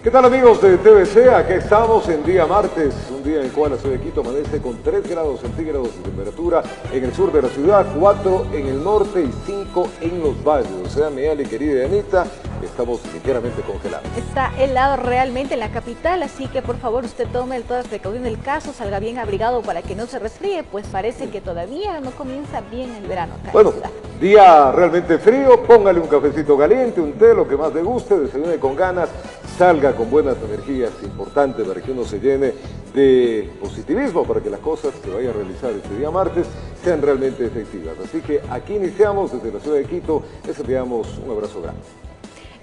¿Qué tal amigos de TVC? Aquí estamos en día martes, un día en el cual la ciudad de Quito amanece con 3 grados centígrados de temperatura en el sur de la ciudad, 4 en el norte y 5 en los valles. O sea, mi Ali, querida Anita, estamos ligeramente congelados. Está helado realmente en la capital, así que por favor usted tome todas las precauciones del caso, salga bien abrigado para que no se resfríe, pues parece que todavía no comienza bien el verano acá en la ciudad. Día realmente frío, póngale un cafecito caliente, un té, lo que más le guste, desayune con ganas, salga con buenas energías, importante para que uno se llene de positivismo, para que las cosas que vaya a realizar este día martes sean realmente efectivas. Así que aquí iniciamos desde la ciudad de Quito, les enviamos un abrazo grande.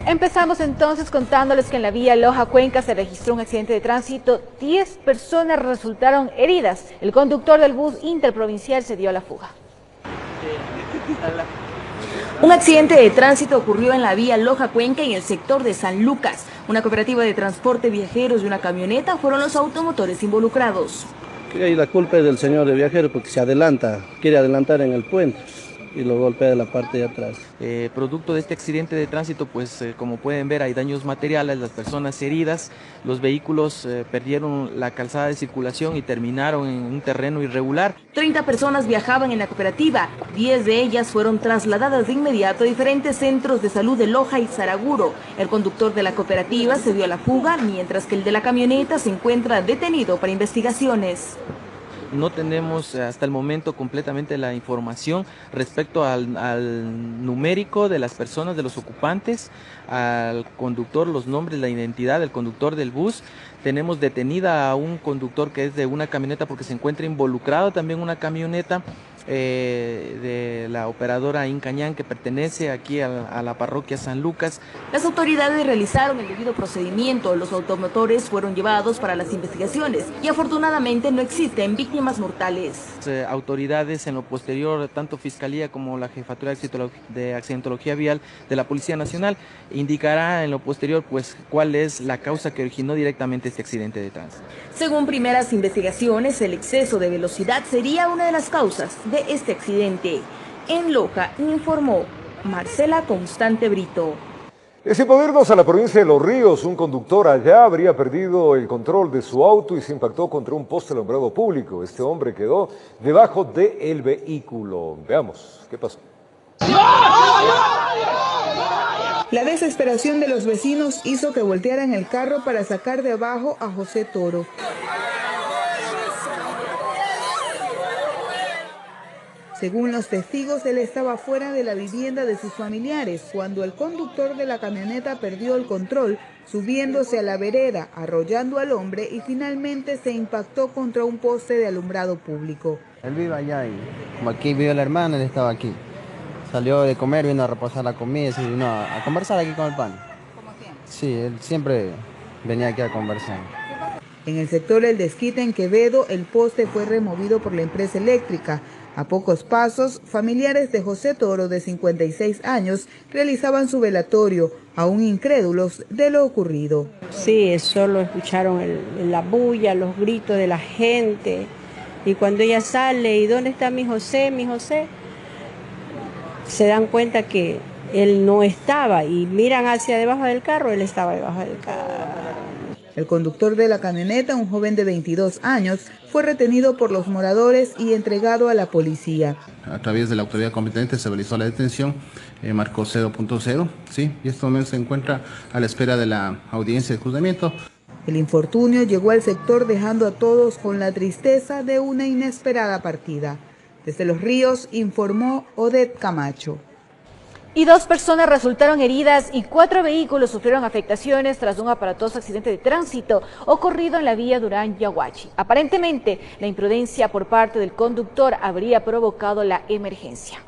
Empezamos entonces contándoles que en la vía Loja-Cuenca se registró un accidente de tránsito, 10 personas resultaron heridas. El conductor del bus interprovincial se dio a la fuga. Un accidente de tránsito ocurrió en la vía Loja-Cuenca en el sector de San Lucas. Una cooperativa de transporte viajeros y una camioneta fueron los automotores involucrados. Y la culpa es del señor de viajero porque se adelanta, quiere adelantar en el puente y lo golpea de la parte de atrás. Producto de este accidente de tránsito, pues como pueden ver hay daños materiales, las personas heridas, los vehículos perdieron la calzada de circulación y terminaron en un terreno irregular. 30 personas viajaban en la cooperativa, 10 de ellas fueron trasladadas de inmediato a diferentes centros de salud de Loja y Saraguro. El conductor de la cooperativa se dio a la fuga, mientras que el de la camioneta se encuentra detenido para investigaciones. No tenemos hasta el momento completamente la información respecto al numérico de las personas, de los ocupantes, al conductor, los nombres, la identidad del conductor del bus. Tenemos detenida a un conductor que es de una camioneta porque se encuentra involucrado también una camioneta de la operadora Incañán que pertenece aquí a la parroquia San Lucas. Las autoridades realizaron el debido procedimiento, los automotores fueron llevados para las investigaciones y afortunadamente no existen víctimas mortales. Autoridades en lo posterior, tanto Fiscalía como la Jefatura de Accidentología Vial de la Policía Nacional, indicará en lo posterior pues cuál es la causa que originó directamente este accidente de tránsito. Según primeras investigaciones, el exceso de velocidad sería una de las causas de este accidente. En Loja informó Marcela Constante Brito. Sin poder irnos a la provincia de Los Ríos, un conductor allá habría perdido el control de su auto y se impactó contra un poste de alumbrado público. Este hombre quedó debajo del vehículo. Veamos qué pasó. La desesperación de los vecinos hizo que voltearan el carro para sacar de abajo a José Toro. Según los testigos, él estaba fuera de la vivienda de sus familiares cuando el conductor de la camioneta perdió el control, subiéndose a la vereda, arrollando al hombre y finalmente se impactó contra un poste de alumbrado público. Él vive allá y como aquí vive la hermana, él estaba aquí. Salió de comer, vino a reposar la comida y vino a conversar aquí con el pan. ¿Cómo siempre? Sí, él siempre venía aquí a conversar. En el sector El Desquite en Quevedo, el poste fue removido por la empresa eléctrica. A pocos pasos, familiares de José Toro, de 56 años, realizaban su velatorio, aún incrédulos de lo ocurrido. Sí, solo escucharon la bulla, los gritos de la gente. Y cuando ella sale, ¿y dónde está mi José, mi José? Se dan cuenta que él no estaba y miran hacia debajo del carro, él estaba debajo del carro. El conductor de la camioneta, un joven de 22 años, fue retenido por los moradores y entregado a la policía. A través de la autoridad competente se realizó la detención, marcó 0.0, ¿sí? Y este momento se encuentra a la espera de la audiencia de juzgamiento. El infortunio llegó al sector dejando a todos con la tristeza de una inesperada partida. Desde Los Ríos informó Odette Camacho. Y 2 personas resultaron heridas y 4 vehículos sufrieron afectaciones tras un aparatoso accidente de tránsito ocurrido en la vía Durán-Yaguachi. Aparentemente, la imprudencia por parte del conductor habría provocado la emergencia.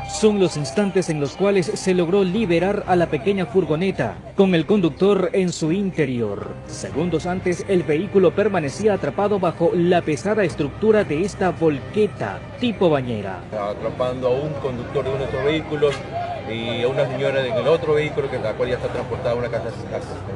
Son los instantes en los cuales se logró liberar a la pequeña furgoneta, con el conductor en su interior. Segundos antes, el vehículo permanecía atrapado bajo la pesada estructura de esta volqueta tipo bañera. Atrapando a un conductor de uno de estos vehículos y a una señora en el otro vehículo, la cual ya está transportada a una casa.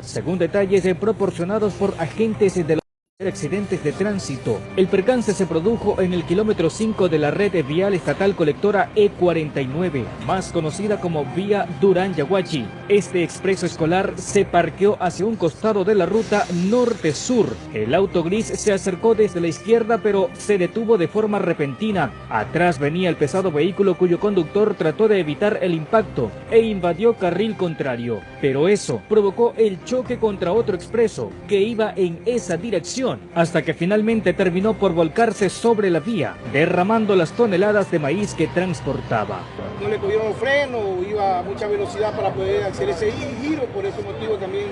Según detalles proporcionados por agentes de la Accidentes de tránsito. El percance se produjo en el kilómetro 5 de la red vial estatal colectora E49, más conocida como vía Durán-Yaguachi. Este expreso escolar se parqueó hacia un costado de la ruta norte-sur. El auto gris se acercó desde la izquierda, pero se detuvo de forma repentina. Atrás venía el pesado vehículo cuyo conductor trató de evitar el impacto e invadió carril contrario. Pero eso provocó el choque contra otro expreso que iba en esa dirección, hasta que finalmente terminó por volcarse sobre la vía, derramando las toneladas de maíz que transportaba. No le cogieron freno, iba a mucha velocidad para poder hacer ese giro, por ese motivo también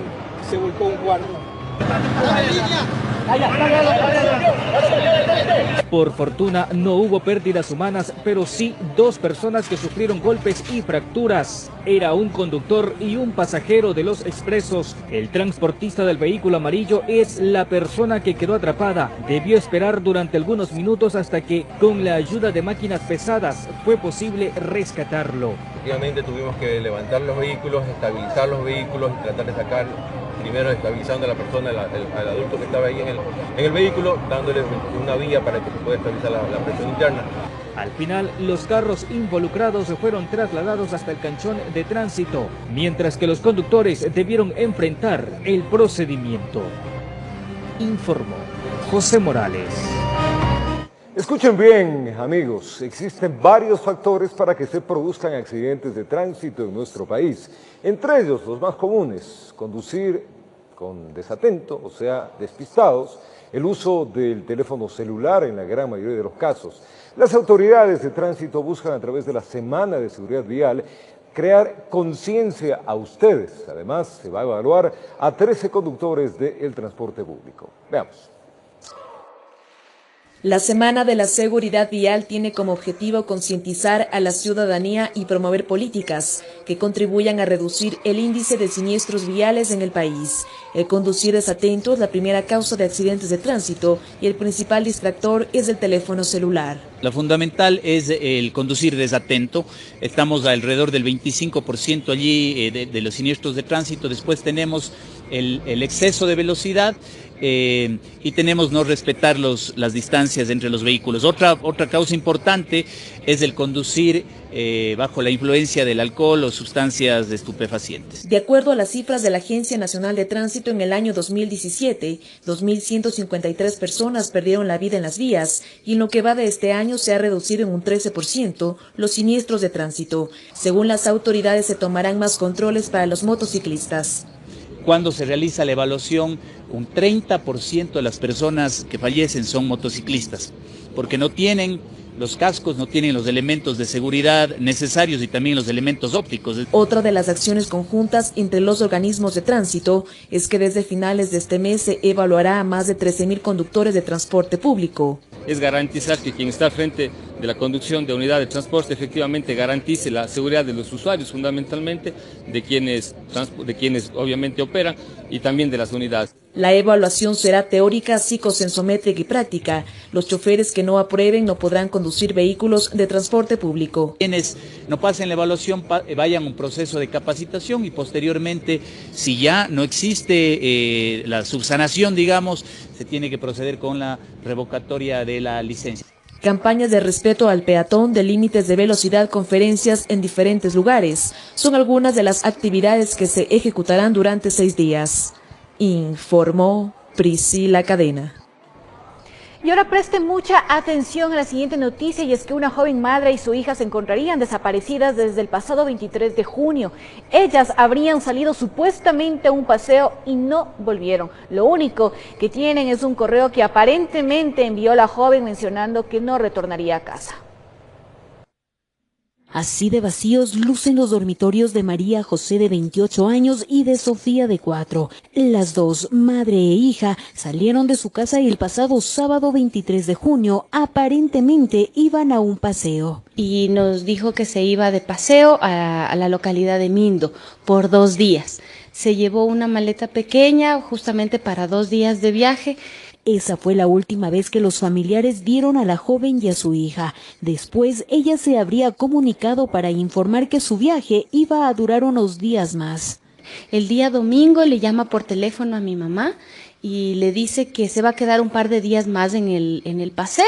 se volcó un cuarto. Por fortuna no hubo pérdidas humanas, pero sí 2 personas que sufrieron golpes y fracturas. Era un conductor y un pasajero de los expresos. El transportista del vehículo amarillo es la persona que quedó atrapada. Debió esperar durante algunos minutos hasta que, con la ayuda de máquinas pesadas, fue posible rescatarlo. Efectivamente tuvimos que levantar los vehículos, estabilizar los vehículos y tratar de sacar, primero estabilizando a la persona, al adulto que estaba ahí en el vehículo, dándole una vía para que se pueda estabilizar la presión interna. Al final, los carros involucrados fueron trasladados hasta el canchón de tránsito, mientras que los conductores debieron enfrentar el procedimiento. Informó José Morales. Escuchen bien, amigos, existen varios factores para que se produzcan accidentes de tránsito en nuestro país. Entre ellos, los más comunes: conducir con desatento, o sea, despistados, el uso del teléfono celular en la gran mayoría de los casos. Las autoridades de tránsito buscan, a través de la Semana de Seguridad Vial, crear conciencia a ustedes. Además, se va a evaluar a 13 conductores del transporte público. Veamos. La Semana de la Seguridad Vial tiene como objetivo concientizar a la ciudadanía y promover políticas que contribuyan a reducir el índice de siniestros viales en el país. El conducir desatento es la primera causa de accidentes de tránsito y el principal distractor es el teléfono celular. Lo fundamental es el conducir desatento. Estamos alrededor del 25% allí de los siniestros de tránsito. Después tenemos el exceso de velocidad y tenemos no respetar las distancias entre los vehículos. Otra causa importante es el conducir bajo la influencia del alcohol o sustancias estupefacientes. De acuerdo a las cifras de la Agencia Nacional de Tránsito, en el año 2017, 2.153 personas perdieron la vida en las vías y en lo que va de este año se ha reducido en un 13% los siniestros de tránsito. Según las autoridades, se tomarán más controles para los motociclistas. Cuando se realiza la evaluación, un 30% de las personas que fallecen son motociclistas, porque no tienen los cascos, no tienen los elementos de seguridad necesarios y también los elementos ópticos. Otra de las acciones conjuntas entre los organismos de tránsito es que desde finales de este mes se evaluará a más de 13.000 conductores de transporte público. Es garantizar que quien está al frente de la conducción de unidad de transporte efectivamente garantice la seguridad de los usuarios, fundamentalmente de quienes obviamente operan, y también de las unidades. La evaluación será teórica, psicosensométrica y práctica. Los choferes que no aprueben no podrán conducir vehículos de transporte público. Quienes no pasen la evaluación vayan a un proceso de capacitación y posteriormente, si ya no existe la subsanación, digamos, se tiene que proceder con la revocatoria de la licencia. Campañas de respeto al peatón, de límites de velocidad, conferencias en diferentes lugares, son algunas de las actividades que se ejecutarán durante 6 días. Informó Priscila Cadena. Y ahora presten mucha atención a la siguiente noticia, y es que una joven madre y su hija se encontrarían desaparecidas desde el pasado 23 de junio. Ellas habrían salido supuestamente a un paseo y no volvieron. Lo único que tienen es un correo que aparentemente envió la joven mencionando que no retornaría a casa. Así de vacíos lucen los dormitorios de María José, de 28 años, y de Sofía, de 4. Las dos, madre e hija, salieron de su casa el pasado sábado 23 de junio. Aparentemente iban a un paseo. Y nos dijo que se iba de paseo a la localidad de Mindo por 2 días. Se llevó una maleta pequeña justamente para 2 días de viaje. Esa fue la última vez que los familiares vieron a la joven y a su hija. Después, ella se habría comunicado para informar que su viaje iba a durar unos días más. El día domingo le llama por teléfono a mi mamá y le dice que se va a quedar un par de días más en el paseo,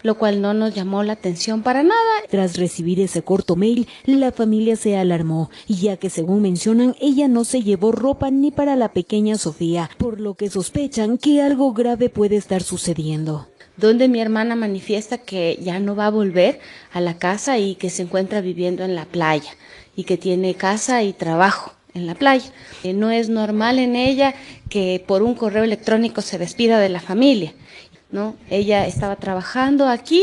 lo cual no nos llamó la atención para nada. Tras recibir ese corto mail, la familia se alarmó, ya que según mencionan, ella no se llevó ropa ni para la pequeña Sofía, por lo que sospechan que algo grave puede estar sucediendo. Donde mi hermana manifiesta que ya no va a volver a la casa y que se encuentra viviendo en la playa y que tiene casa y trabajo en la playa. No es normal en ella que por un correo electrónico se despida de la familia, ¿no? Ella estaba trabajando aquí,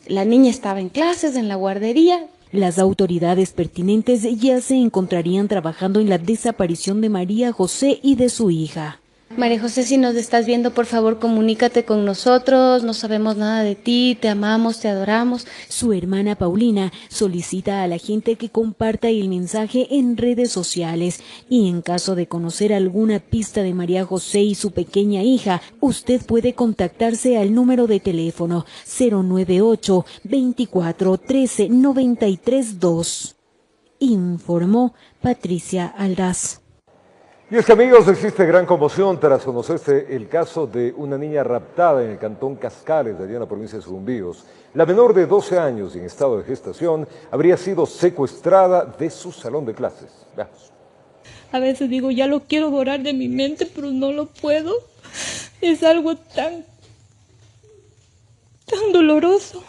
la niña estaba en clases en la guardería. Las autoridades pertinentes ya se encontrarían trabajando en la desaparición de María José y de su hija. María José, si nos estás viendo, por favor, comunícate con nosotros, no sabemos nada de ti, te amamos, te adoramos. Su hermana Paulina solicita a la gente que comparta el mensaje en redes sociales y en caso de conocer alguna pista de María José y su pequeña hija, usted puede contactarse al número de teléfono 098 24 13 93 2. Informó Patricia Aldaz. Y es que, amigos, existe gran conmoción tras conocerse el caso de una niña raptada en el cantón Cascales, de allá en la provincia de Sucumbíos. La menor de 12 años y en estado de gestación habría sido secuestrada de su salón de clases. Veamos. A veces digo, ya lo quiero borrar de mi mente, pero no lo puedo. Es algo tan doloroso.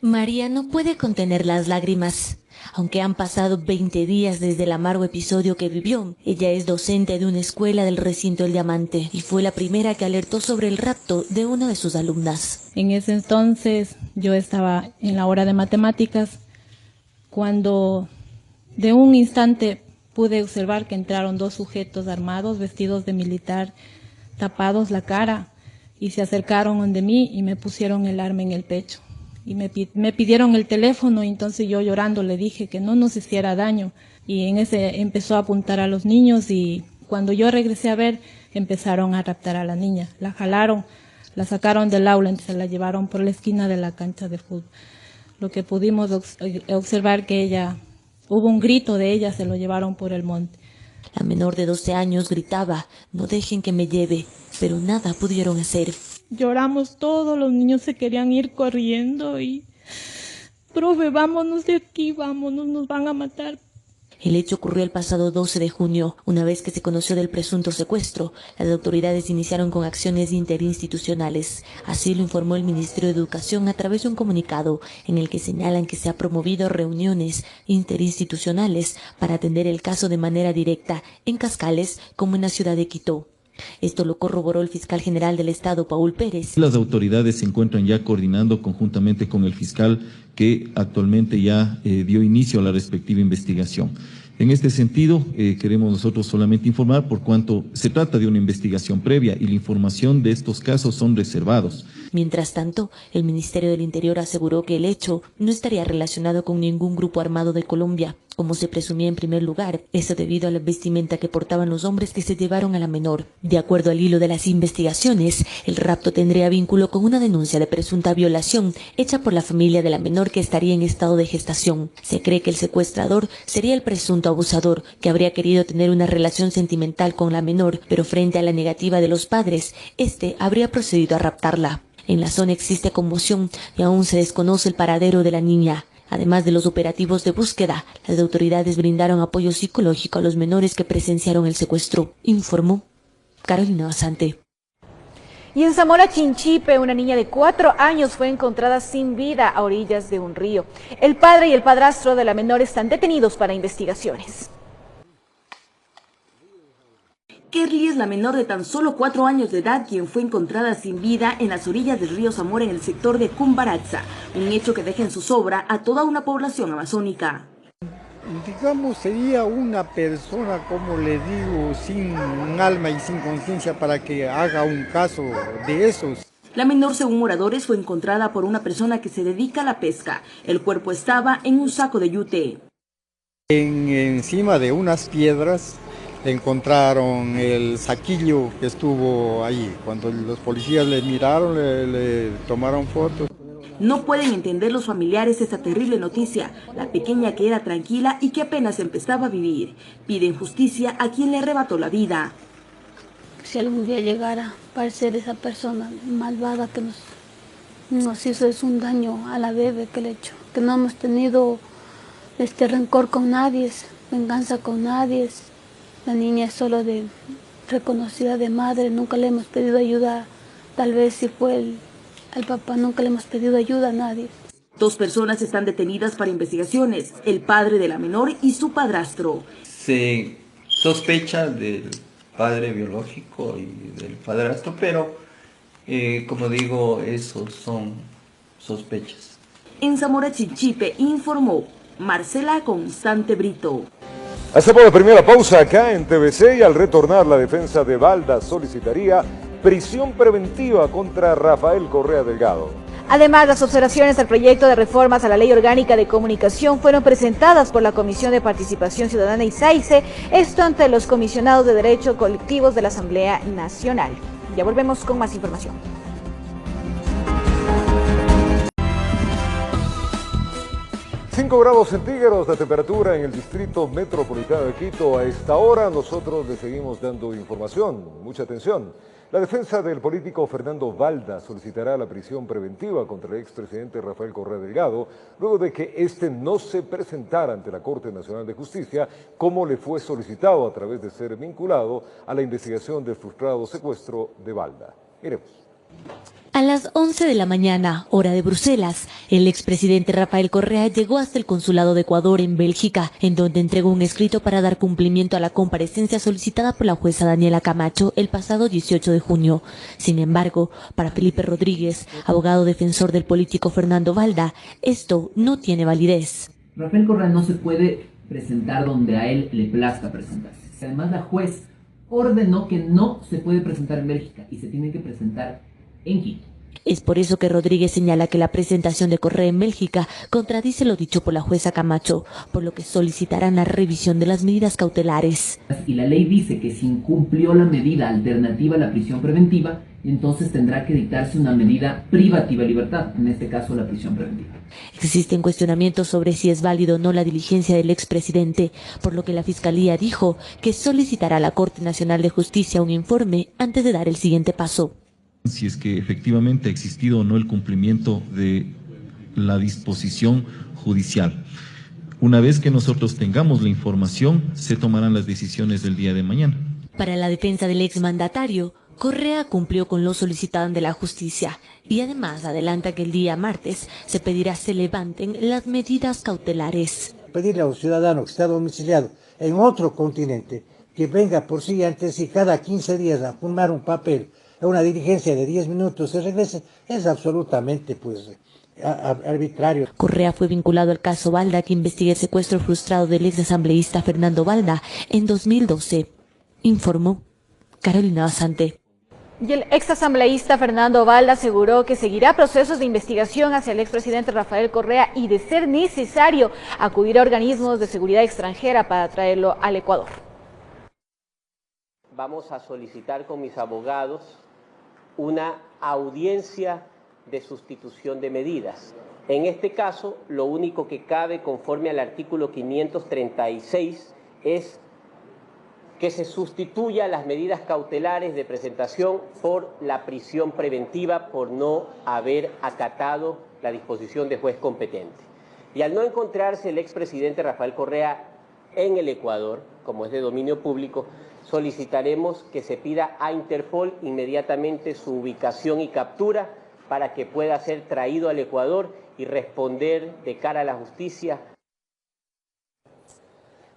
María no puede contener las lágrimas. Aunque han pasado 20 días desde el amargo episodio que vivió, ella es docente de una escuela del recinto El Diamante y fue la primera que alertó sobre el rapto de una de sus alumnas. En ese entonces yo estaba en la hora de matemáticas cuando de un instante pude observar que entraron 2 sujetos armados, vestidos de militar, tapados la cara, y se acercaron donde mí y me pusieron el arma en el pecho. Y me pidieron el teléfono, y entonces yo llorando le dije que no nos hiciera daño. Y en ese empezó a apuntar a los niños, y cuando yo regresé a ver, empezaron a raptar a la niña. La jalaron, la sacaron del aula, entonces la llevaron por la esquina de la cancha de fútbol. Lo que pudimos observar que hubo un grito de ella, se lo llevaron por el monte. La menor de 12 años gritaba, no dejen que me lleve, pero nada pudieron hacer. Lloramos todos, los niños se querían ir corriendo y, profe, vámonos de aquí, vámonos, nos van a matar. El hecho ocurrió el pasado 12 de junio. Una vez que se conoció del presunto secuestro, las autoridades iniciaron con acciones interinstitucionales. Así lo informó el Ministerio de Educación a través de un comunicado en el que señalan que se ha promovido reuniones interinstitucionales para atender el caso de manera directa en Cascales como en la ciudad de Quito. Esto lo corroboró el fiscal general del Estado, Paul Pérez. Las autoridades se encuentran ya coordinando conjuntamente con el fiscal que actualmente ya dio inicio a la respectiva investigación. En este sentido, queremos nosotros solamente informar por cuanto se trata de una investigación previa y la información de estos casos son reservados. Mientras tanto, el Ministerio del Interior aseguró que el hecho no estaría relacionado con ningún grupo armado de Colombia, como se presumía en primer lugar, eso debido a la vestimenta que portaban los hombres que se llevaron a la menor. De acuerdo al hilo de las investigaciones, el rapto tendría vínculo con una denuncia de presunta violación hecha por la familia de la menor que estaría en estado de gestación. Se cree que el secuestrador sería el presunto abusador, que habría querido tener una relación sentimental con la menor, pero frente a la negativa de los padres, este habría procedido a raptarla. En la zona existe conmoción y aún se desconoce el paradero de la niña. Además de los operativos de búsqueda, las autoridades brindaron apoyo psicológico a los menores que presenciaron el secuestro, informó Carolina Basante. Y en Zamora Chinchipe, una niña de 4 años fue encontrada sin vida a orillas de un río. El padre y el padrastro de la menor están detenidos para investigaciones. Kerly es la menor de tan solo 4 años de edad quien fue encontrada sin vida en las orillas del río Zamora en el sector de Cumbaratza, un hecho que deja en zozobra a toda una población amazónica. Digamos, sería una persona, como le digo, sin un alma y sin conciencia para que haga un caso de esos. La menor, según moradores, fue encontrada por una persona que se dedica a la pesca. El cuerpo estaba en un saco de yute. Encima de unas piedras encontraron el saquillo que estuvo ahí. Cuando los policías le miraron, le tomaron fotos. No pueden entender los familiares esta terrible noticia. La pequeña que era tranquila y que apenas empezaba a vivir. Piden justicia a quien le arrebató la vida. si algún día llegara a aparecer esa persona malvada que nos hizo es un daño a la bebé que le hecho, que no hemos tenido rencor con nadie, venganza con nadie. La niña es solo de reconocida de madre, nunca le hemos pedido ayuda, tal vez si fue al papá, nunca le hemos pedido ayuda a nadie. 2 personas están detenidas para investigaciones, el padre de la menor y su padrastro. Se sospecha del padre biológico y del padrastro, pero como digo, esos son sospechas. En Zamora Chinchipe informó Marcela Constante Brito. Hacemos la primera pausa acá en TVC y al retornar la defensa de Balda solicitaría prisión preventiva contra Rafael Correa Delgado. Además, las observaciones al proyecto de reformas a la Ley Orgánica de Comunicación fueron presentadas por la Comisión de Participación Ciudadana y SAICE, esto ante los comisionados de Derechos Colectivos de la Asamblea Nacional. Ya volvemos con más información. grados centígrados la temperatura en el distrito metropolitano de Quito. A esta hora nosotros le seguimos dando información. Mucha atención. La defensa del político Fernando Balda solicitará la prisión preventiva contra el expresidente Rafael Correa Delgado, luego de que éste no se presentara ante la Corte Nacional de Justicia, como le fue solicitado a través de ser vinculado a la investigación del frustrado secuestro de Balda. Miremos. A las 11 de la mañana, hora de Bruselas, el expresidente Rafael Correa llegó hasta el Consulado de Ecuador en Bélgica, en donde entregó un escrito para dar cumplimiento a la comparecencia solicitada por la jueza Daniela Camacho el pasado 18 de junio. Sin embargo, para Felipe Rodríguez, abogado defensor del político Fernando Balda, esto no tiene validez. Rafael Correa no se puede presentar donde a él le plazca presentarse. Además, la juez ordenó que no se puede presentar en Bélgica y se tiene que presentar en Quito. Es por eso que Rodríguez señala que la presentación de Correa en Bélgica contradice lo dicho por la jueza Camacho, por lo que solicitarán la revisión de las medidas cautelares. Y la ley dice que si incumplió la medida alternativa a la prisión preventiva, entonces tendrá que dictarse una medida privativa de libertad, en este caso la prisión preventiva. Existen cuestionamientos sobre si es válido o no la diligencia del expresidente, por lo que la Fiscalía dijo que solicitará a la Corte Nacional de Justicia un informe antes de dar el siguiente paso. Si es que efectivamente ha existido o no el cumplimiento de la disposición judicial. Una vez que nosotros tengamos la información, se tomarán las decisiones del día de mañana. Para la defensa del exmandatario, Correa cumplió con lo solicitado ante la justicia y además adelanta que el día martes se pedirá se levanten las medidas cautelares. Pedirle a un ciudadano que está domiciliado en otro continente que venga por sí antes y cada 15 días a firmar un papel, una diligencia de 10 minutos se regrese, es absolutamente arbitrario. Correa fue vinculado al caso Balda, que investiga el secuestro frustrado del ex asambleísta Fernando Balda en 2012. Informó Carolina Basante. Y el ex asambleísta Fernando Balda aseguró que seguirá procesos de investigación hacia el expresidente Rafael Correa y, de ser necesario, acudirá a organismos de seguridad extranjera para traerlo al Ecuador. Vamos a solicitar con mis abogados una audiencia de sustitución de medidas. En este caso, lo único que cabe conforme al artículo 536 es que se sustituya las medidas cautelares de presentación por la prisión preventiva por no haber acatado la disposición de juez competente. Y al no encontrarse el expresidente Rafael Correa en el Ecuador, como es de dominio público, solicitaremos que se pida a Interpol inmediatamente su ubicación y captura para que pueda ser traído al Ecuador y responder de cara a la justicia.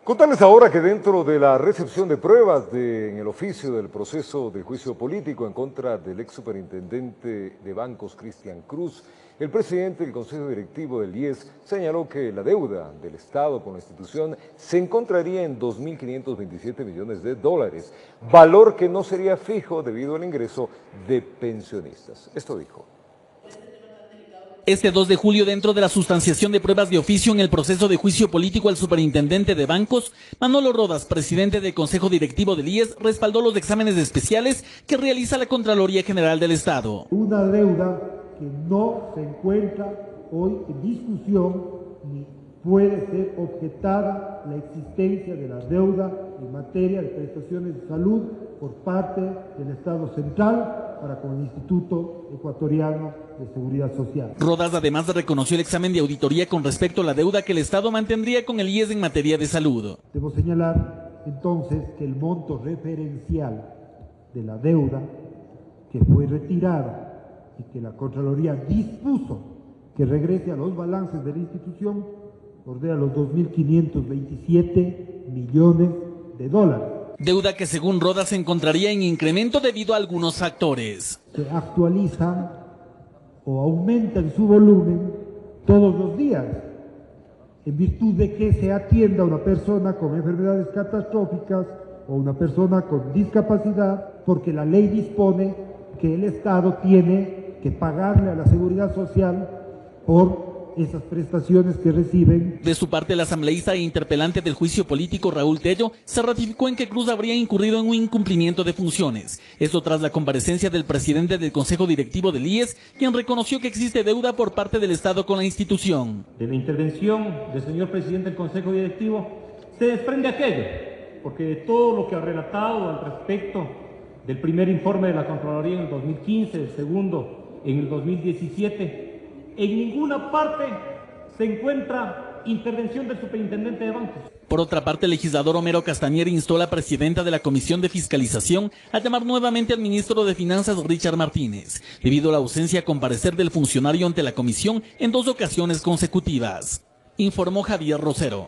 Contarles ahora que dentro de la recepción de pruebas en el oficio del proceso de juicio político en contra del ex superintendente de bancos Cristian Cruz, el presidente del Consejo Directivo del IES señaló que la deuda del Estado con la institución se encontraría en 2.527 millones de dólares, valor que no sería fijo debido al ingreso de pensionistas. Esto dijo. Este 2 de julio, dentro de la sustanciación de pruebas de oficio en el proceso de juicio político al superintendente de bancos, Manolo Rodas, presidente del Consejo Directivo del IES, respaldó los exámenes especiales que realiza la Contraloría General del Estado. Una deuda que no se encuentra hoy en discusión ni puede ser objetada la existencia de la deuda en materia de prestaciones de salud por parte del Estado central para con el Instituto Ecuatoriano de Seguridad Social. Rodas además reconoció el examen de auditoría con respecto a la deuda que el Estado mantendría con el IES en materia de salud. Debo señalar entonces que el monto referencial de la deuda que fue retirada y que la Contraloría dispuso que regrese a los balances de la institución bordea los 2.527 millones de dólares. Deuda que según Rodas se encontraría en incremento debido a algunos factores. Se actualizan o aumentan su volumen todos los días, en virtud de que se atienda a una persona con enfermedades catastróficas o una persona con discapacidad, porque la ley dispone que el Estado tiene que pagarle a la Seguridad Social por esas prestaciones que reciben. De su parte, el asambleísta e interpelante del juicio político Raúl Tello se ratificó en que Cruz habría incurrido en un incumplimiento de funciones. Esto tras la comparecencia del presidente del Consejo Directivo del IES, quien reconoció que existe deuda por parte del Estado con la institución. De la intervención del señor presidente del Consejo Directivo se desprende aquello, porque de todo lo que ha relatado al respecto del primer informe de la Contraloría en el 2015, el segundo en el 2017, en ninguna parte se encuentra intervención del superintendente de bancos. Por otra parte, el legislador Homero Castañer instó a la presidenta de la Comisión de Fiscalización a llamar nuevamente al ministro de Finanzas Richard Martínez, debido a la ausencia a comparecer del funcionario ante la comisión en 2 ocasiones consecutivas. Informó Javier Rosero.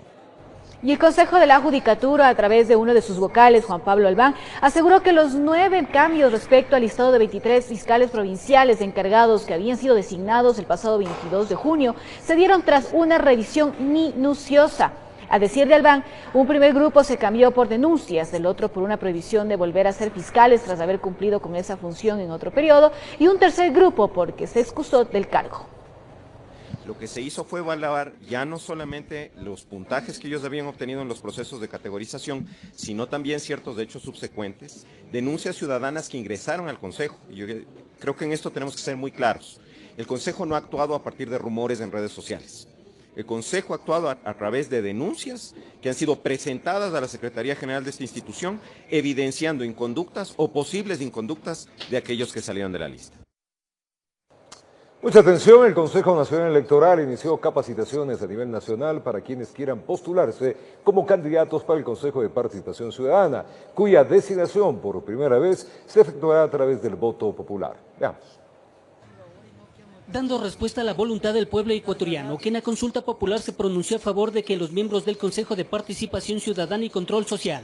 Y el Consejo de la Judicatura, a través de uno de sus vocales, Juan Pablo Albán, aseguró que los 9 cambios respecto al listado de 23 fiscales provinciales encargados que habían sido designados el pasado 22 de junio se dieron tras una revisión minuciosa. A decir de Albán, un primer grupo se cambió por denuncias, el otro por una prohibición de volver a ser fiscales tras haber cumplido con esa función en otro periodo, y un tercer grupo porque se excusó del cargo. Lo que se hizo fue evaluar ya no solamente los puntajes que ellos habían obtenido en los procesos de categorización, sino también ciertos hechos subsecuentes, denuncias ciudadanas que ingresaron al Consejo. Y yo creo que en esto tenemos que ser muy claros. El Consejo no ha actuado a partir de rumores en redes sociales. El Consejo ha actuado a través de denuncias que han sido presentadas a la Secretaría General de esta institución, evidenciando inconductas o posibles inconductas de aquellos que salieron de la lista. Mucha atención, el Consejo Nacional Electoral inició capacitaciones a nivel nacional para quienes quieran postularse como candidatos para el Consejo de Participación Ciudadana, cuya designación por primera vez se efectuará a través del voto popular. Veamos. Dando respuesta a la voluntad del pueblo ecuatoriano, que en la consulta popular se pronunció a favor de que los miembros del Consejo de Participación Ciudadana y Control Social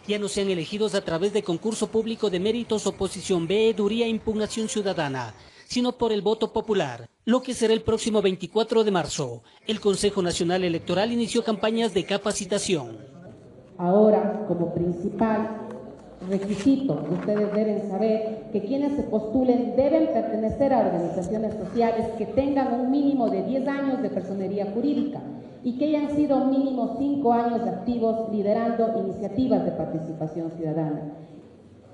ya no sean elegidos a través de concurso público de méritos, oposición, veeduría e impugnación ciudadana, sino por el voto popular, lo que será el próximo 24 de marzo. El Consejo Nacional Electoral inició campañas de capacitación. Ahora, como principal requisito, ustedes deben saber que quienes se postulen deben pertenecer a organizaciones sociales que tengan un mínimo de 10 años de personería jurídica y que hayan sido mínimo 5 años activos liderando iniciativas de participación ciudadana.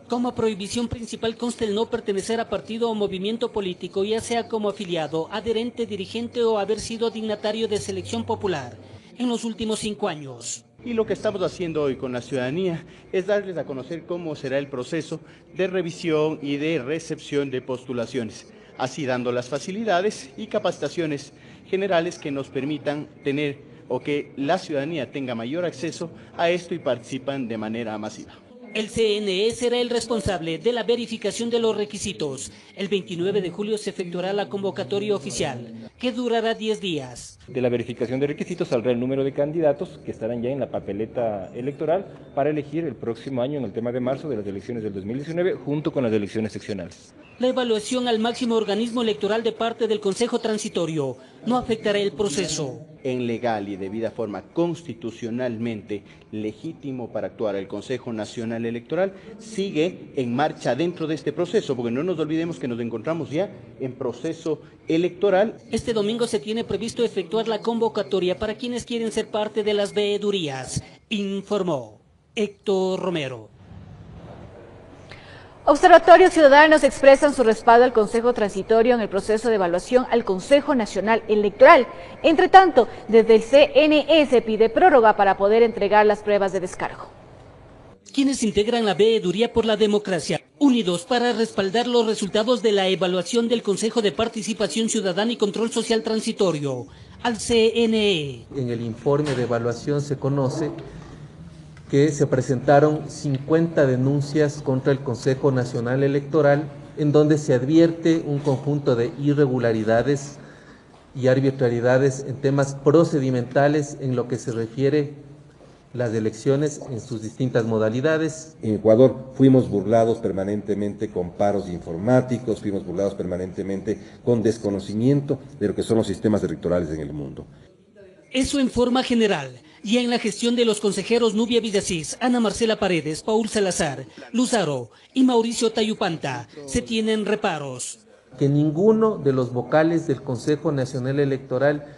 Como prohibición principal consta el no pertenecer a partido o movimiento político, ya sea como afiliado, adherente, dirigente o haber sido dignatario de selección popular en los últimos 5 años. Y lo que estamos haciendo hoy con la ciudadanía es darles a conocer cómo será el proceso de revisión y de recepción de postulaciones, así dando las facilidades y capacitaciones generales que nos permitan tener o que la ciudadanía tenga mayor acceso a esto y participan de manera masiva. El CNE será el responsable de la verificación de los requisitos. El 29 de julio se efectuará la convocatoria oficial, que durará 10 días. De la verificación de requisitos saldrá el número de candidatos que estarán ya en la papeleta electoral para elegir el próximo año, en el tema de marzo, de las elecciones del 2019, junto con las elecciones seccionales. La evaluación al máximo organismo electoral de parte del Consejo Transitorio no afectará el proceso. En legal y debida forma constitucionalmente legítimo para actuar el Consejo Nacional Electoral sigue en marcha dentro de este proceso, porque no nos olvidemos que nos encontramos ya en proceso electoral. Este domingo se tiene previsto efectuar la convocatoria para quienes quieren ser parte de las veedurías, informó Héctor Romero. Observatorios ciudadanos expresan su respaldo al Consejo Transitorio en el proceso de evaluación al Consejo Nacional Electoral. Entre tanto, desde el CNE se pide prórroga para poder entregar las pruebas de descargo. quienes integran la Veeduría por la Democracia, unidos para respaldar los resultados de la evaluación del Consejo de Participación Ciudadana y Control Social Transitorio, al CNE. En el informe de evaluación se conoce que se presentaron 50 denuncias contra el Consejo Nacional Electoral, en donde se advierte un conjunto de irregularidades y arbitrariedades en temas procedimentales en lo que se refiere las elecciones en sus distintas modalidades. En Ecuador fuimos burlados permanentemente con paros informáticos, fuimos burlados permanentemente con desconocimiento de lo que son los sistemas electorales en el mundo. Eso en forma general. Y en la gestión de los consejeros Nubia Villasís, Ana Marcela Paredes, Paul Salazar, Luz Aro y Mauricio Tayupanta se tienen reparos. Que ninguno de los vocales del Consejo Nacional Electoral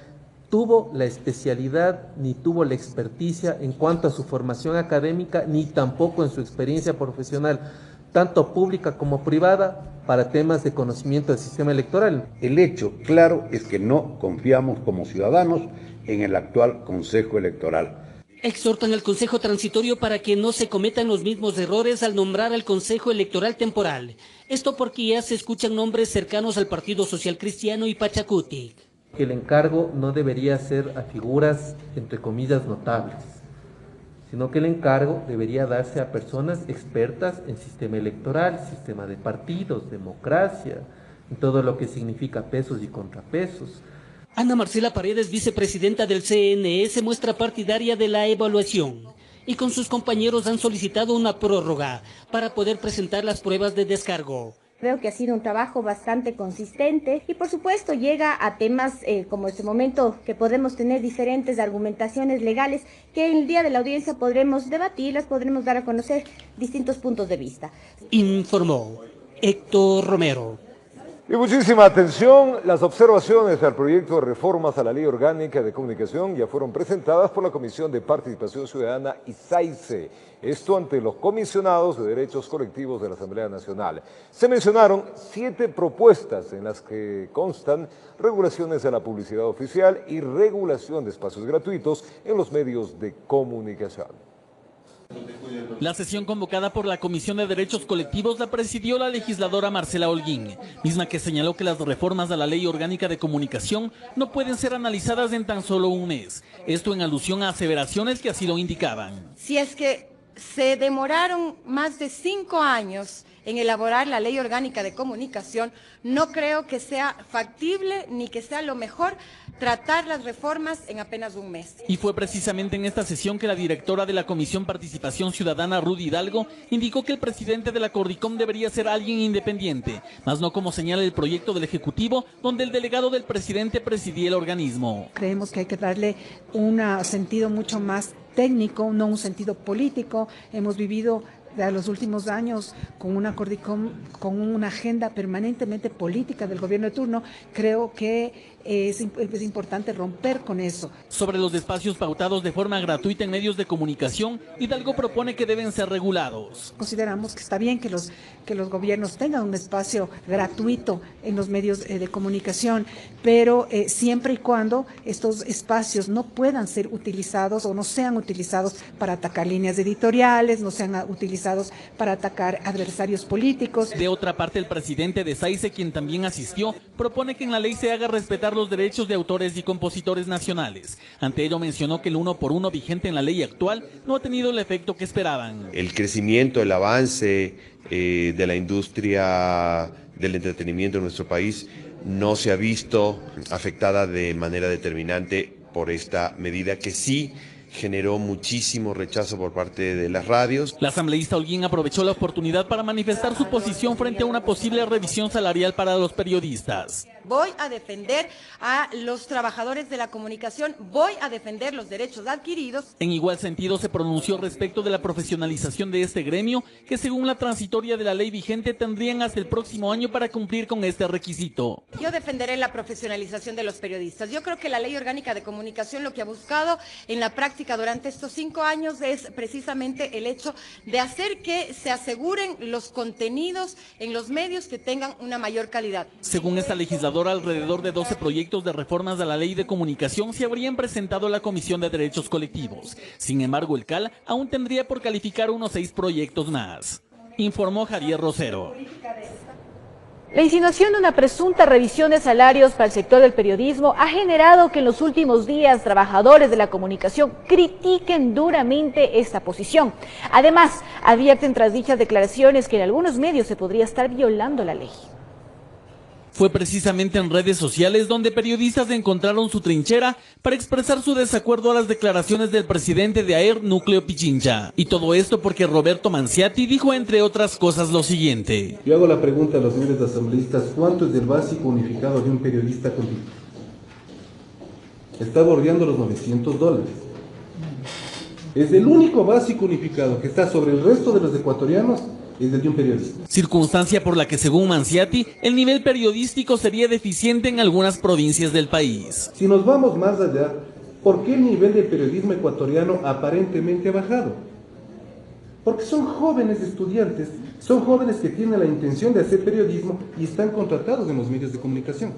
tuvo la especialidad ni tuvo la experticia en cuanto a su formación académica, ni tampoco en su experiencia profesional, tanto pública como privada, para temas de conocimiento del sistema electoral. El hecho claro es que no confiamos como ciudadanos en el actual Consejo Electoral. Exhortan al Consejo Transitorio para que no se cometan los mismos errores al nombrar al Consejo Electoral Temporal. Esto porque ya se escuchan nombres cercanos al Partido Social Cristiano y Pachacutic. El encargo no debería ser a figuras, entre comillas, notables, sino que el encargo debería darse a personas expertas en sistema electoral, sistema de partidos, democracia, en todo lo que significa pesos y contrapesos. Ana Marcela Paredes, vicepresidenta del CNE, se muestra partidaria de la evaluación y con sus compañeros han solicitado una prórroga para poder presentar las pruebas de descargo. Creo que ha sido un trabajo bastante consistente y por supuesto llega a temas como este momento que podemos tener diferentes argumentaciones legales que en el día de la audiencia podremos debatirlas, podremos dar a conocer distintos puntos de vista. Informó Héctor Romero. Y muchísima atención, las observaciones al proyecto de reformas a la Ley Orgánica de Comunicación ya fueron presentadas por la Comisión de Participación Ciudadana y SAICE, esto ante los comisionados de derechos colectivos de la Asamblea Nacional. Se mencionaron 7 propuestas en las que constan regulaciones a la publicidad oficial y regulación de espacios gratuitos en los medios de comunicación. La sesión convocada por la Comisión de Derechos Colectivos la presidió la legisladora Marcela Holguín, misma que señaló que las reformas a la Ley Orgánica de Comunicación no pueden ser analizadas en tan solo un mes. Esto en alusión a aseveraciones que así lo indicaban. Si es que se demoraron más de 5 años en elaborar la Ley Orgánica de Comunicación, no creo que sea factible ni que sea lo mejor tratar las reformas en apenas un mes. Y fue precisamente en esta sesión que la directora de la Comisión Participación Ciudadana, Rudy Hidalgo, indicó que el presidente de la Cordicom debería ser alguien independiente, más no como señala el proyecto del Ejecutivo, donde el delegado del presidente presidía el organismo. Creemos que hay que darle un sentido mucho más técnico, no un sentido político. Hemos vivido de los últimos años con una Cordicom, con una agenda permanentemente política del gobierno de turno. Creo que es importante romper con eso. Sobre los espacios pautados de forma gratuita en medios de comunicación, Hidalgo propone que deben ser regulados. Consideramos que está bien que los gobiernos tengan un espacio gratuito en los medios de comunicación, pero siempre y cuando estos espacios no puedan ser utilizados o no sean utilizados para atacar líneas editoriales, no sean utilizados para atacar adversarios políticos. De otra parte, el presidente de SAICE, quien también asistió, propone que en la ley se haga respetar los derechos de autores y compositores nacionales. Ante ello mencionó que el 1 por 1 vigente en la ley actual no ha tenido el efecto que esperaban. El crecimiento, el avance de la industria del entretenimiento en nuestro país no se ha visto afectada de manera determinante por esta medida que sí generó muchísimo rechazo por parte de las radios. La asambleísta Holguín aprovechó la oportunidad para manifestar su posición frente a una posible revisión salarial para los periodistas. Voy a defender a los trabajadores de la comunicación, voy a defender los derechos adquiridos. En igual sentido se pronunció respecto de la profesionalización de este gremio, que según la transitoria de la ley vigente tendrían hasta el próximo año para cumplir con este requisito. Yo defenderé la profesionalización de los periodistas. Yo creo que la Ley Orgánica de Comunicación lo que ha buscado en la práctica práctica durante estos 5 años es precisamente el hecho de hacer que se aseguren los contenidos en los medios que tengan una mayor calidad. Según esta legisladora, alrededor de 12 proyectos de reformas a la ley de comunicación se habrían presentado a la Comisión de Derechos Colectivos. Sin embargo, el CAL aún tendría por calificar unos 6 proyectos más. Informó Javier Rosero. La insinuación de una presunta revisión de salarios para el sector del periodismo ha generado que en los últimos días trabajadores de la comunicación critiquen duramente esta posición. Además, advierten tras dichas declaraciones que en algunos medios se podría estar violando la ley. Fue precisamente en redes sociales donde periodistas encontraron su trinchera para expresar su desacuerdo a las declaraciones del presidente de AER, Núcleo Pichincha. Y todo esto porque Roberto Manciati dijo, entre otras cosas, lo siguiente. Yo hago la pregunta a los señores asambleístas, ¿cuánto es el básico unificado de un periodista con título? Está bordeando los $900. Es el único básico unificado que está sobre el resto de los ecuatorianos. Es de un periodista. Circunstancia por la que, según Manciati, el nivel periodístico sería deficiente en algunas provincias del país. Si nos vamos más allá, ¿por qué el nivel del periodismo ecuatoriano aparentemente ha bajado? Porque son jóvenes estudiantes, son jóvenes que tienen la intención de hacer periodismo y están contratados en los medios de comunicación,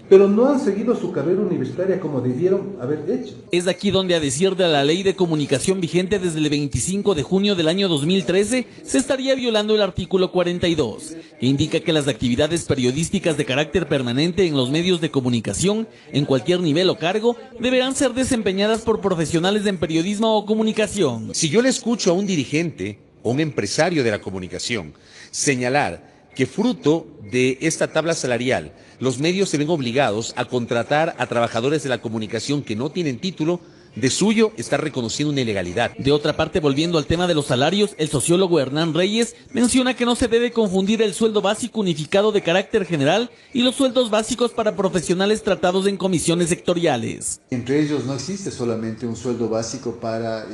pero no han seguido su carrera universitaria como debieron haber hecho. Es aquí donde, a decir de la ley de comunicación vigente desde el 25 de junio del año 2013, se estaría violando el artículo 42, que indica que las actividades periodísticas de carácter permanente en los medios de comunicación, en cualquier nivel o cargo, deberán ser desempeñadas por profesionales en periodismo o comunicación. Si yo le escucho a un dirigente o un empresario de la comunicación señalar que fruto de esta tabla salarial, los medios se ven obligados a contratar a trabajadores de la comunicación que no tienen título, de suyo está reconociendo una ilegalidad. De otra parte, volviendo al tema de los salarios, el sociólogo Hernán Reyes menciona que no se debe confundir el sueldo básico unificado de carácter general y los sueldos básicos para profesionales tratados en comisiones sectoriales. Entre ellos no existe solamente un sueldo básico para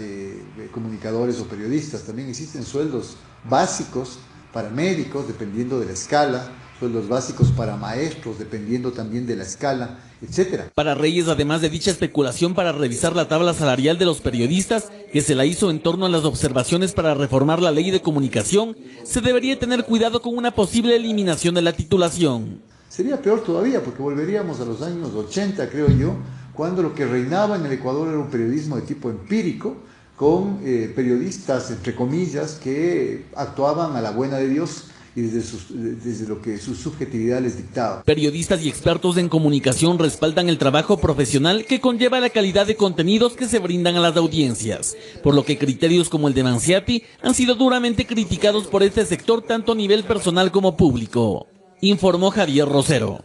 comunicadores o periodistas, también existen sueldos básicos para médicos, dependiendo de la escala, sueldos básicos para maestros, dependiendo también de la escala, etcétera. Para Reyes, además de dicha especulación para revisar la tabla salarial de los periodistas, que se la hizo en torno a las observaciones para reformar la ley de comunicación, se debería tener cuidado con una posible eliminación de la titulación. Sería peor todavía, porque volveríamos a los años 80, creo yo, cuando lo que reinaba en el Ecuador era un periodismo de tipo empírico, con periodistas, entre comillas, que actuaban a la buena de Dios y desde lo que su subjetividad les dictaba. Periodistas y expertos en comunicación respaldan el trabajo profesional que conlleva la calidad de contenidos que se brindan a las audiencias, por lo que criterios como el de Manciati han sido duramente criticados por este sector tanto a nivel personal como público. Informó Javier Rosero.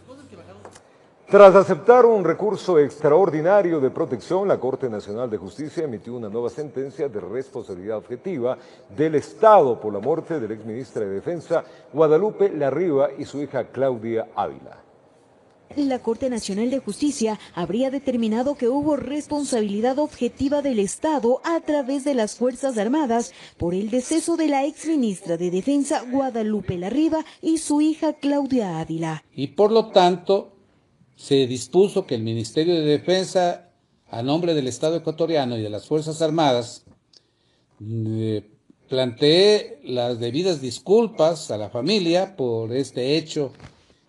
Tras aceptar un recurso extraordinario de protección, la Corte Nacional de Justicia emitió una nueva sentencia de responsabilidad objetiva del Estado por la muerte de la exministra de Defensa, Guadalupe Larriva, y su hija Claudia Ávila. La Corte Nacional de Justicia habría determinado que hubo responsabilidad objetiva del Estado a través de las Fuerzas Armadas por el deceso de la exministra de Defensa, Guadalupe Larriva, y su hija Claudia Ávila. Y por lo tanto, se dispuso que el Ministerio de Defensa, a nombre del Estado ecuatoriano y de las Fuerzas Armadas, plantee las debidas disculpas a la familia por este hecho.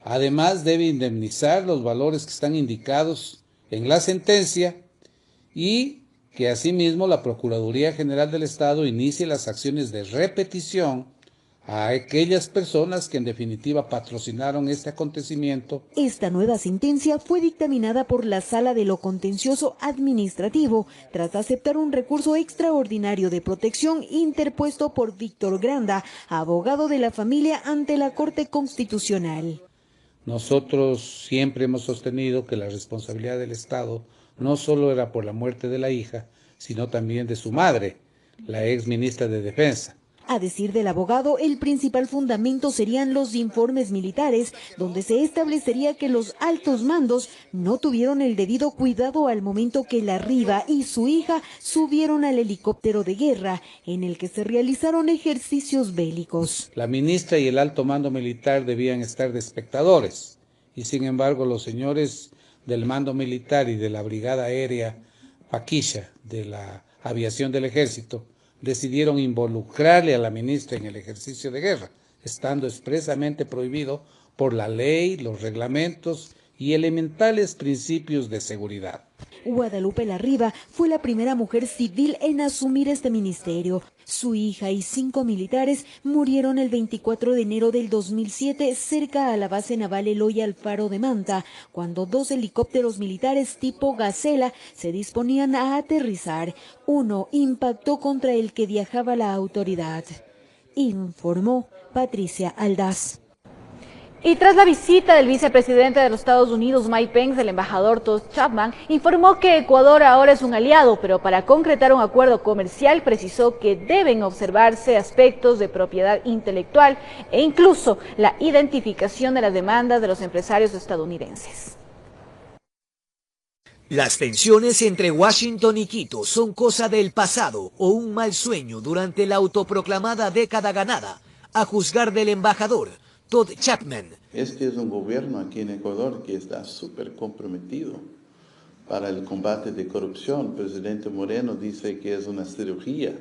Además, debe indemnizar los valores que están indicados en la sentencia y que asimismo la Procuraduría General del Estado inicie las acciones de repetición a aquellas personas que en definitiva patrocinaron este acontecimiento. Esta nueva sentencia fue dictaminada por la Sala de lo Contencioso Administrativo tras aceptar un recurso extraordinario de protección interpuesto por Víctor Granda, abogado de la familia, ante la Corte Constitucional. Nosotros siempre hemos sostenido que la responsabilidad del Estado no solo era por la muerte de la hija, sino también de su madre, la ex ministra de Defensa. A decir del abogado, el principal fundamento serían los informes militares, donde se establecería que los altos mandos no tuvieron el debido cuidado al momento que Larriva y su hija subieron al helicóptero de guerra, en el que se realizaron ejercicios bélicos. La ministra y el alto mando militar debían estar de espectadores, y sin embargo los señores del mando militar y de la brigada aérea Paquisha de la aviación del ejército decidieron involucrarle a la ministra en el ejercicio de guerra, estando expresamente prohibido por la ley, los reglamentos y elementales principios de seguridad. Guadalupe Larriba fue la primera mujer civil en asumir este ministerio. Su hija y 5 militares murieron el 24 de enero del 2007 cerca a la base naval Eloy Alfaro de Manta, cuando 2 helicópteros militares tipo Gacela se disponían a aterrizar. Uno impactó contra el que viajaba la autoridad. Informó Patricia Aldaz. Y tras la visita del vicepresidente de los Estados Unidos, Mike Pence, el embajador Todd Chapman informó que Ecuador ahora es un aliado, pero para concretar un acuerdo comercial precisó que deben observarse aspectos de propiedad intelectual e incluso la identificación de las demandas de los empresarios estadounidenses. Las tensiones entre Washington y Quito son cosa del pasado o un mal sueño durante la autoproclamada década ganada, a juzgar del embajador Todd Chapman. Este es un gobierno aquí en Ecuador que está súper comprometido para el combate de corrupción. El presidente Moreno dice que es una cirugía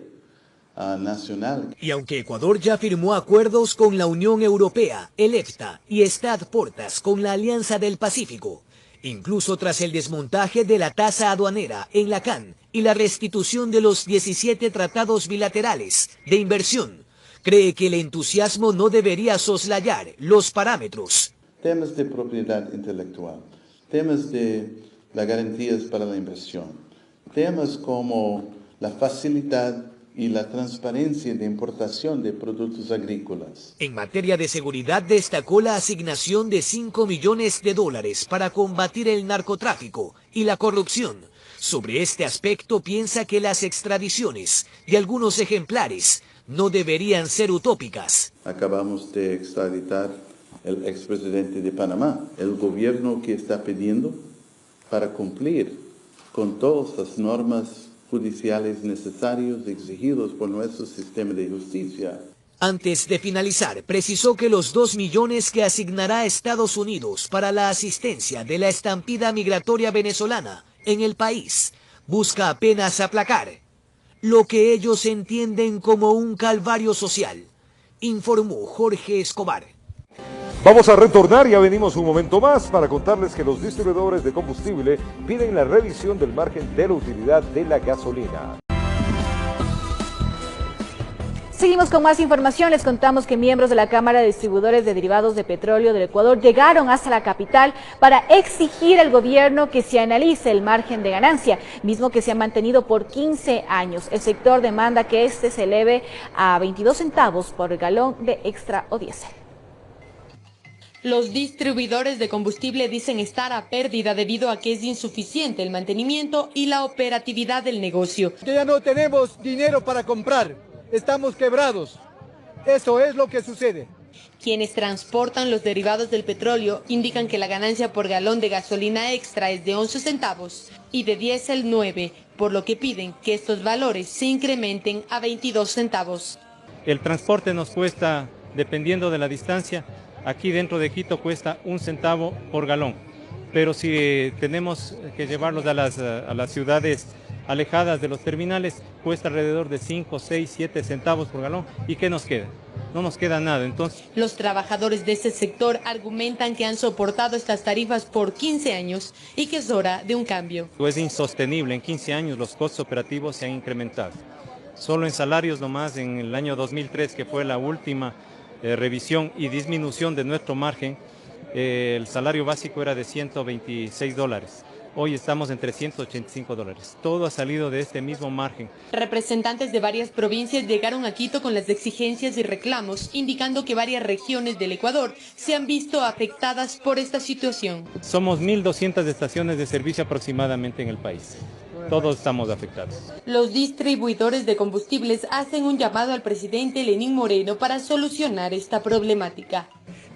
nacional. Y aunque Ecuador ya firmó acuerdos con la Unión Europea, el EFTA y Estad Portas con la Alianza del Pacífico, incluso tras el desmontaje de la tasa aduanera en la CAN y la restitución de los 17 tratados bilaterales de inversión, cree que el entusiasmo no debería soslayar los parámetros. Temas de propiedad intelectual, temas de las garantías para la inversión, temas como la facilidad y la transparencia de importación de productos agrícolas. En materia de seguridad destacó la asignación de $5 millones para combatir el narcotráfico y la corrupción. Sobre este aspecto piensa que las extradiciones de algunos ejemplares no deberían ser utópicas. Acabamos de extraditar el expresidente de Panamá, el gobierno que está pidiendo para cumplir con todas las normas judiciales necesarios exigidos por nuestro sistema de justicia. Antes de finalizar, precisó que los 2 millones que asignará a Estados Unidos para la asistencia de la estampida migratoria venezolana en el país busca apenas aplacar lo que ellos entienden como un calvario social, informó Jorge Escobar. Vamos a retornar, ya venimos un momento más para contarles que los distribuidores de combustible piden la revisión del margen de la utilidad de la gasolina. Seguimos con más información. Les contamos que miembros de la Cámara de Distribuidores de Derivados de Petróleo del Ecuador llegaron hasta la capital para exigir al gobierno que se analice el margen de ganancia, mismo que se ha mantenido por 15 años. El sector demanda que este se eleve a 22 centavos por galón de extra o diésel. Los distribuidores de combustible dicen estar a pérdida debido a que es insuficiente el mantenimiento y la operatividad del negocio. Ya no tenemos dinero para comprar, estamos quebrados. Eso es lo que sucede. Quienes transportan los derivados del petróleo indican que la ganancia por galón de gasolina extra es de 11 centavos y de diésel 9, por lo que piden que estos valores se incrementen a 22 centavos. El transporte nos cuesta, dependiendo de la distancia, aquí dentro de Quito cuesta 1 centavo por galón, pero si tenemos que llevarlos a las ciudades alejadas de los terminales, cuesta alrededor de 5, 6, 7 centavos por galón. ¿Y qué nos queda? No nos queda nada. Entonces, los trabajadores de este sector argumentan que han soportado estas tarifas por 15 años y que es hora de un cambio. Es insostenible, en 15 años los costos operativos se han incrementado. Solo en salarios nomás en el año 2003, que fue la última revisión y disminución de nuestro margen, el salario básico era de $126. Hoy estamos en $385. Todo ha salido de este mismo margen. Representantes de varias provincias llegaron a Quito con las exigencias y reclamos, indicando que varias regiones del Ecuador se han visto afectadas por esta situación. Somos 1.200 estaciones de servicio aproximadamente en el país. Todos estamos afectados. Los distribuidores de combustibles hacen un llamado al presidente Lenín Moreno para solucionar esta problemática.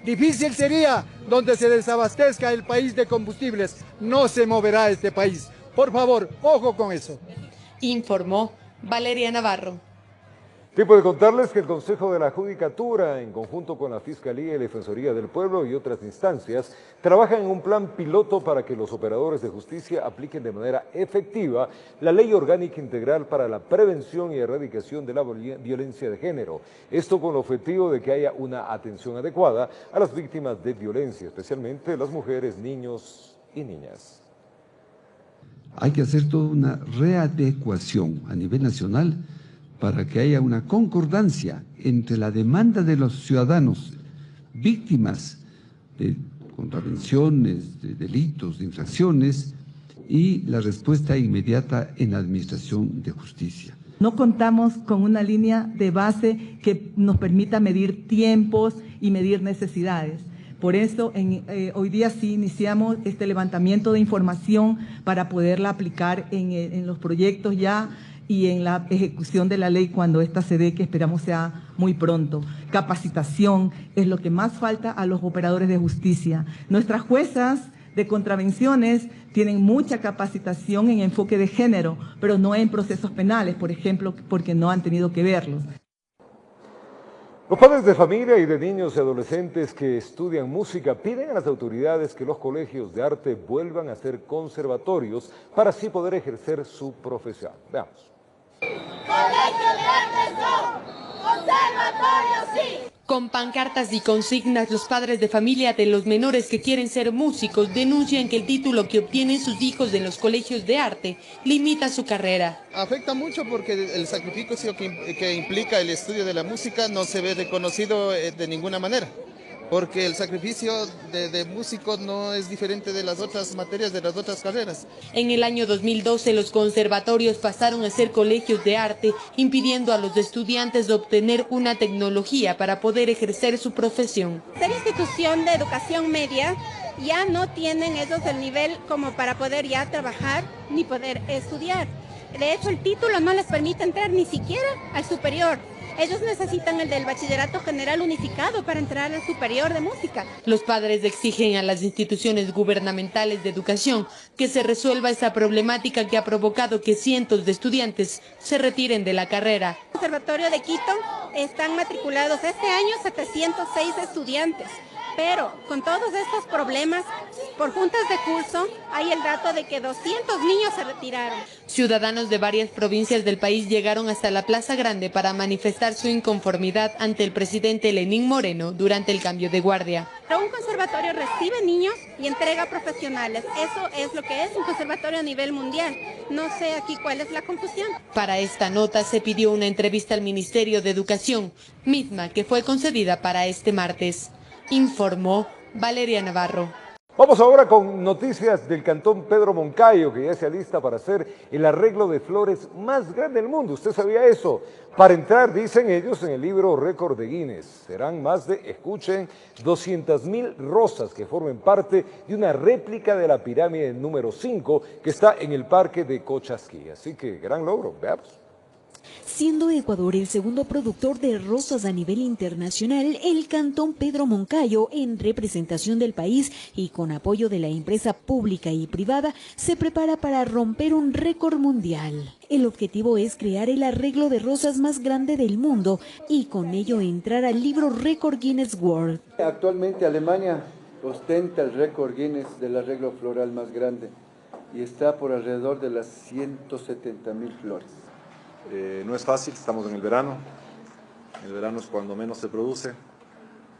Difícil sería donde se desabastezca el país de combustibles. No se moverá este país. Por favor, ojo con eso. Informó Valeria Navarro. Tiempo de contarles que el Consejo de la Judicatura, en conjunto con la Fiscalía y la Defensoría del Pueblo y otras instancias, trabajan en un plan piloto para que los operadores de justicia apliquen de manera efectiva la Ley Orgánica Integral para la Prevención y Erradicación de la Violencia de Género. Esto con el objetivo de que haya una atención adecuada a las víctimas de violencia, especialmente las mujeres, niños y niñas. Hay que hacer toda una readecuación a nivel nacional para que haya una concordancia entre la demanda de los ciudadanos víctimas de contravenciones, de delitos, de infracciones y la respuesta inmediata en la administración de justicia. No contamos con una línea de base que nos permita medir tiempos y medir necesidades. Por eso hoy día sí iniciamos este levantamiento de información para poderla aplicar en los proyectos ya y en la ejecución de la ley cuando ésta se dé, que esperamos sea muy pronto. Capacitación es lo que más falta a los operadores de justicia. Nuestras juezas de contravenciones tienen mucha capacitación en enfoque de género, pero no en procesos penales, por ejemplo, porque no han tenido que verlos. Los padres de familia y de niños y adolescentes que estudian música piden a las autoridades que los colegios de arte vuelvan a ser conservatorios para así poder ejercer su profesión. Veamos. ¡Colegios de arte son conservatorios, sí! Con pancartas y consignas, los padres de familia de los menores que quieren ser músicos denuncian que el título que obtienen sus hijos en los colegios de arte limita su carrera. Afecta mucho porque el sacrificio que implica el estudio de la música no se ve reconocido de ninguna manera. Porque el sacrificio de músicos no es diferente de las otras materias, de las otras carreras. En el año 2012 los conservatorios pasaron a ser colegios de arte, impidiendo a los estudiantes obtener una tecnología para poder ejercer su profesión. Ser institución de educación media ya no tienen ellos el nivel como para poder ya trabajar ni poder estudiar. De hecho, el título no les permite entrar ni siquiera al superior. Ellos necesitan el del bachillerato general unificado para entrar al superior de música. Los padres exigen a las instituciones gubernamentales de educación que se resuelva esa problemática que ha provocado que cientos de estudiantes se retiren de la carrera. En el Conservatorio de Quito están matriculados este año 706 estudiantes. Pero con todos estos problemas, por juntas de curso, hay el dato de que 200 niños se retiraron. Ciudadanos de varias provincias del país llegaron hasta la Plaza Grande para manifestar su inconformidad ante el presidente Lenín Moreno durante el cambio de guardia. Pero un conservatorio recibe niños y entrega profesionales. Eso es lo que es un conservatorio a nivel mundial. No sé aquí cuál es la confusión. Para esta nota se pidió una entrevista al Ministerio de Educación, misma que fue concedida para este martes. Informó Valeria Navarro. Vamos ahora con noticias del Cantón Pedro Moncayo, que ya se alista para hacer el arreglo de flores más grande del mundo. ¿Usted sabía eso? Para entrar, dicen ellos, en el libro récord de Guinness. Serán más de, escuchen, 200.000 rosas que formen parte de una réplica de la pirámide número 5 que está en el parque de Cochasquí. Así que gran logro, veamos. Siendo Ecuador el segundo productor de rosas a nivel internacional, el Cantón Pedro Moncayo, en representación del país y con apoyo de la empresa pública y privada, se prepara para romper un récord mundial. El objetivo es crear el arreglo de rosas más grande del mundo y con ello entrar al libro récord Guinness World. Actualmente Alemania ostenta el récord Guinness del arreglo floral más grande y está por alrededor de las 170.000 flores. No es fácil, estamos en el verano es cuando menos se produce,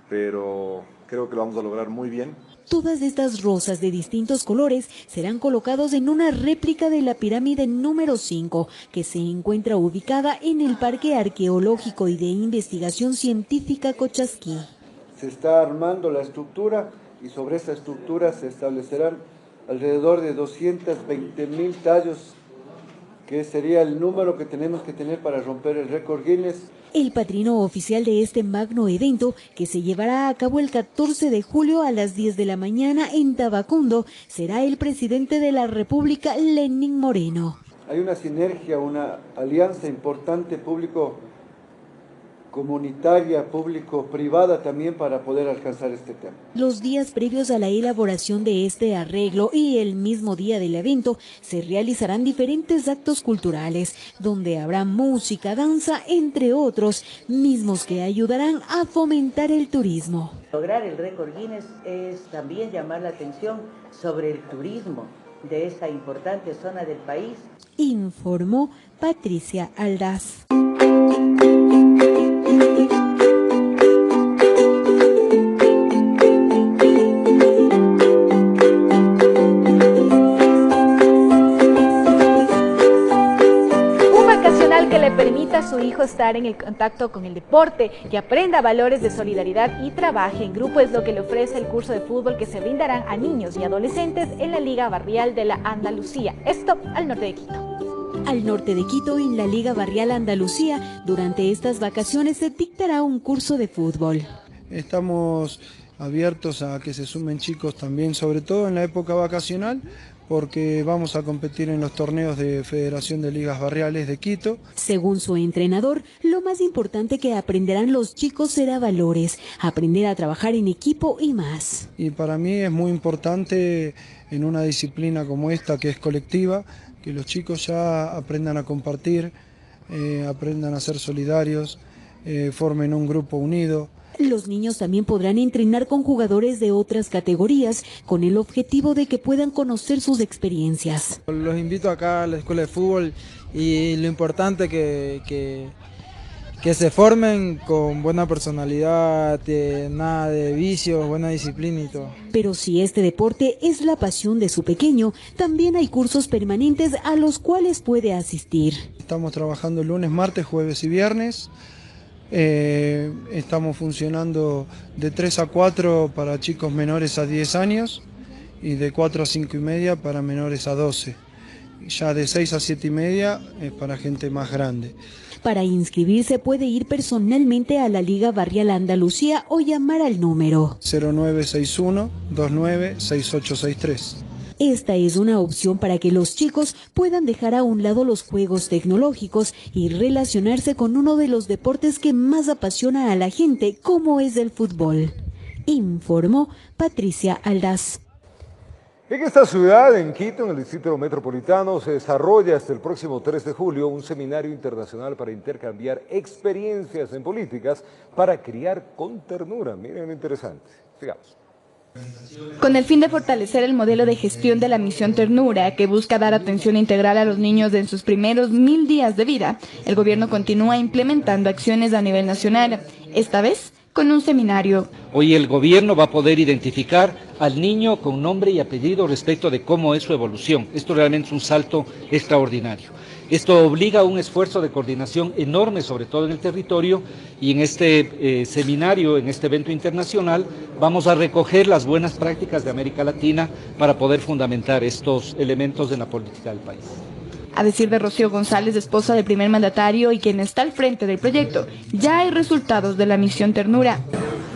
pero creo que lo vamos a lograr muy bien. Todas estas rosas de distintos colores serán colocados en una réplica de la pirámide número 5, que se encuentra ubicada en el Parque Arqueológico y de Investigación Científica Cochasquí. Se está armando la estructura y sobre esta estructura se establecerán alrededor de 220.000 tallos, que sería el número que tenemos que tener para romper el récord Guinness. El padrino oficial de este magno evento, que se llevará a cabo el 14 de julio a las 10 de la mañana en Tabacundo, será el presidente de la República, Lenín Moreno. Hay una sinergia, una alianza importante comunitaria, público-privada también para poder alcanzar este tema. Los días previos a la elaboración de este arreglo y el mismo día del evento se realizarán diferentes actos culturales donde habrá música, danza, entre otros, mismos que ayudarán a fomentar el turismo. Lograr el récord Guinness es también llamar la atención sobre el turismo de esa importante zona del país. Informó Patricia Aldaz. Que le permita a su hijo estar en el contacto con el deporte, que aprenda valores de solidaridad y trabaje en grupo es lo que le ofrece el curso de fútbol que se brindarán a niños y adolescentes en la Liga Barrial de la Andalucía, esto al norte de Quito. Al norte de Quito, en la Liga Barrial Andalucía, durante estas vacaciones se dictará un curso de fútbol. Estamos abiertos a que se sumen chicos también, sobre todo en la época vacacional, porque vamos a competir en los torneos de Federación de Ligas Barriales de Quito. Según su entrenador, lo más importante que aprenderán los chicos será valores, aprender a trabajar en equipo y más. Y para mí es muy importante en una disciplina como esta, que es colectiva, que los chicos ya aprendan a compartir, aprendan a ser solidarios, formen un grupo unido. Los niños también podrán entrenar con jugadores de otras categorías con el objetivo de que puedan conocer sus experiencias. Los invito acá a la escuela de fútbol y lo importante que se formen con buena personalidad, nada de vicios, buena disciplina y todo. Pero si este deporte es la pasión de su pequeño, también hay cursos permanentes a los cuales puede asistir. Estamos trabajando lunes, martes, jueves y viernes. Estamos funcionando de 3 a 4 para chicos menores a 10 años y de 4 a 5 y media para menores a 12. Ya de 6 a 7 y media es para gente más grande. Para inscribirse puede ir personalmente a la Liga Barrial Andalucía o llamar al número 0961-296863. Esta es una opción para que los chicos puedan dejar a un lado los juegos tecnológicos y relacionarse con uno de los deportes que más apasiona a la gente, como es el fútbol. Informó Patricia Aldaz. En esta ciudad, en Quito, en el Distrito Metropolitano, se desarrolla hasta el próximo 3 de julio un seminario internacional para intercambiar experiencias en políticas para criar con ternura. Miren lo interesante. Sigamos. Con el fin de fortalecer el modelo de gestión de la misión Ternura, que busca dar atención integral a los niños en sus primeros 1000 días de vida, el gobierno continúa implementando acciones a nivel nacional, esta vez con un seminario. Hoy el gobierno va a poder identificar al niño con nombre y apellido respecto de cómo es su evolución. Esto realmente es un salto extraordinario. Esto obliga a un esfuerzo de coordinación enorme, sobre todo en el territorio, y en este seminario, en este evento internacional, vamos a recoger las buenas prácticas de América Latina para poder fundamentar estos elementos en la política del país. A decir de Rocío González, esposa del primer mandatario y quien está al frente del proyecto, ya hay resultados de la misión Ternura.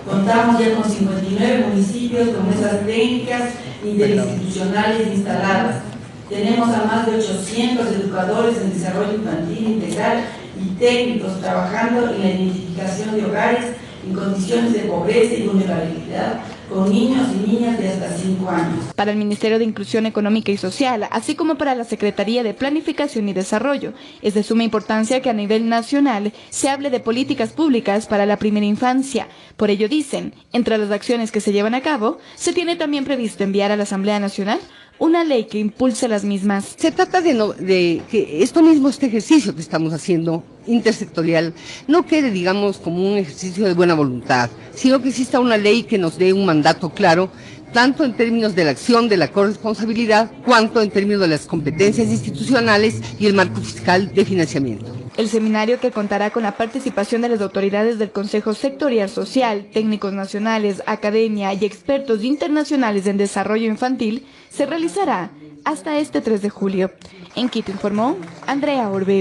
Contamos ya con 59 municipios con esas técnicas interinstitucionales instaladas. Tenemos a más de 800 educadores en desarrollo infantil integral y técnicos trabajando en la identificación de hogares en condiciones de pobreza y vulnerabilidad con niños y niñas de hasta 5 años. Para el Ministerio de Inclusión Económica y Social, así como para la Secretaría de Planificación y Desarrollo, es de suma importancia que a nivel nacional se hable de políticas públicas para la primera infancia. Por ello dicen, entre las acciones que se llevan a cabo, se tiene también previsto enviar a la Asamblea Nacional una ley que impulse las mismas. Se trata de que este ejercicio que estamos haciendo intersectorial no quede, digamos, como un ejercicio de buena voluntad, sino que exista una ley que nos dé un mandato claro, tanto en términos de la acción, de la corresponsabilidad, cuanto en términos de las competencias institucionales y el marco fiscal de financiamiento. El seminario, que contará con la participación de las autoridades del Consejo Sectorial Social, técnicos nacionales, academia y expertos internacionales en desarrollo infantil, se realizará hasta este 3 de julio. En Quito informó Andrea Orbe.